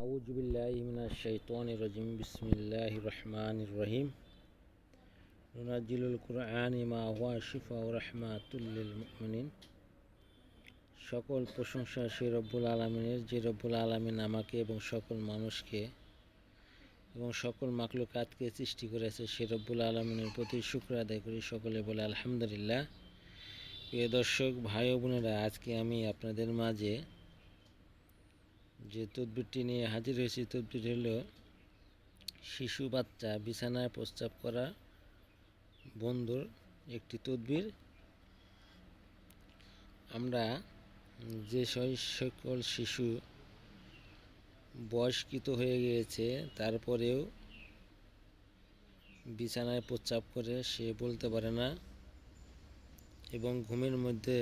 আউযু বিল্লাহি মিনাশ শাইতানির রাজিম বিসমিল্লাহির রহমানির রহিম নুনাজ্জিলুল কুরআনি মা হুয়া শিফাউ রাহমাতুল লিল মুমিনিন। সকল প্রশংসা সেই রব্বুল আলামিনের, যে রব্বুল আলামিন আমাকে এবং সকল মানুষকে এবং সকল মাখলুকাতকে সৃষ্টি করেছে। সেই রব্বুল আলামিনের প্রতি শুকর আদায় করি, সকলে বলে আলহামদুলিল্লাহ। প্রিয় দর্শক ভাই ও বোনেরা, আজকে আমি আপনাদের মাঝে যে তদবিরটি নিয়ে হাজির হয়েছি, তদবির হলো শিশু বাচ্চা বিছানায় প্রস্রাব করা বন্ধুর একটি তদবির। আমরা যে সকল শিশু বয়স্কৃত হয়ে গিয়েছে তারপরেও বিছানায় প্রস্রাব করে, সে বলতে পারে না এবং ঘুমের মধ্যে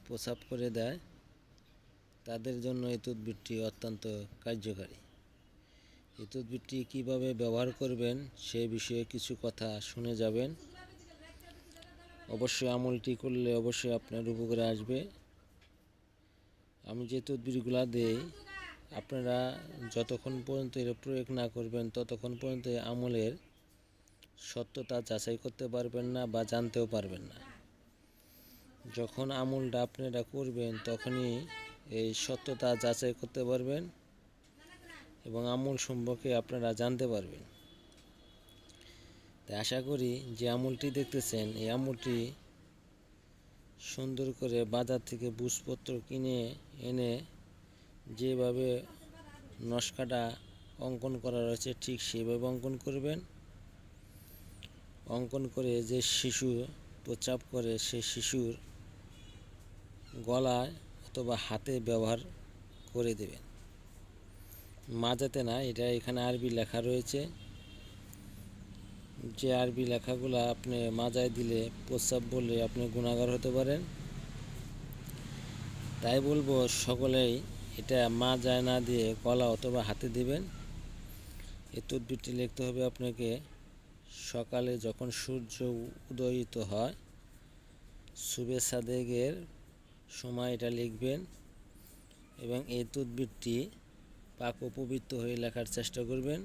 প্রস্রাব করে দেয়, তাদের জন্য এই তদবিরটি অত্যন্ত কার্যকারী। এই তদবিরটি কীভাবে ব্যবহার করবেন সে বিষয়ে কিছু কথা শুনে যাবেন। অবশ্যই আমলটি করলে অবশ্যই আপনার উপকারে আসবে। আমি যে তদবিরগুলো দেই, আপনারা যতক্ষণ পর্যন্ত এর প্রয়োগ না করবেন ততক্ষণ পর্যন্ত আমলের সত্যতা যাচাই করতে পারবেন না বা জানতেও পারবেন না। যখন আমলটা আপনারা করবেন তখনই এই সত্যতা যাচাই করতে পারবেন এবং আমল সম্পর্কে আপনারা জানতে পারবেন। তাই আশা করি যে আমলটি দেখতেছেন, এই আমলটি সুন্দর করে বাজার থেকে বুঝপত্র কিনে এনে যেভাবে নকশাটা অঙ্কন করা রয়েছে ঠিক সেভাবে অঙ্কন করবেন। অঙ্কন করে যে শিশু প্রস্রাব করে সেই শিশুর গলায় অথবা হাতে ব্যবহার করে দেবেন, মাজাতে না। এটা এখানে আরবি লেখা রয়েছে, যে আরবি লেখাগুলো আপনি মাজায় দিলে প্রস্রাব বললে আপনি গুনাহগার হতে পারেন। তাই বলবো সকলেই এটা মাজায় না দিয়ে গলা অথবা হাতে দিবেন। এই তদবিরটি লিখতে হবে আপনাকে সকালে যখন সূর্য উদয়িত হয়, সুবে সাদেকের সময় এটা লিখবেন এবং এই তদবিরটি পাক ও পবিত্র হয়ে লেখার চেষ্টা করবেন।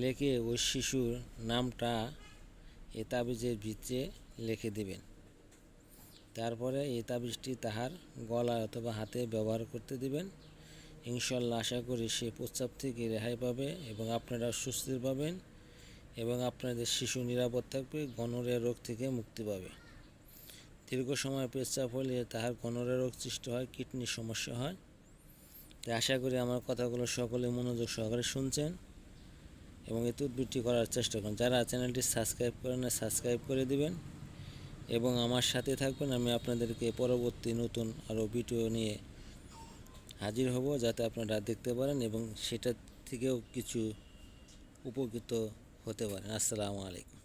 লিখে ওই শিশুর নামটা এই তাবিজের ভিতরে লিখে দেবেন। তারপরে এই তাবিজটি তাহার গলায় অথবা হাতে ব্যবহার করতে দিবেন। ইনশাল্লাহ আশা করি সে প্রস্রাব থেকে রেহাই পাবে এবং আপনারা সুস্থ পাবেন এবং আপনাদের শিশু নিরাপদ থাকবে, গনোরিয়া রোগ থেকে মুক্তি পাবে। দীর্ঘ সময় প্রস্রাব হলে তাহার গনোরিয়া রোগ সৃষ্টি হয়, কিডনির সমস্যা হয়। তাই আশা করি আমার কথাগুলো সকলে মনোযোগ সহকারে শুনছেন এবং এই তদবিরটি করার চেষ্টা করুন। যারা চ্যানেলটি সাবস্ক্রাইব করেন না, সাবস্ক্রাইব করে দিবেন এবং আমার সাথে থাকবেন। আমি আপনাদেরকে পরবর্তী নতুন আরও ভিডিও নিয়ে হাজির হব, যাতে আপনারা দেখতে পারেন এবং সেটা থেকেও কিছু উপকৃত হতে পারেন। আসসালামু আলাইকুম।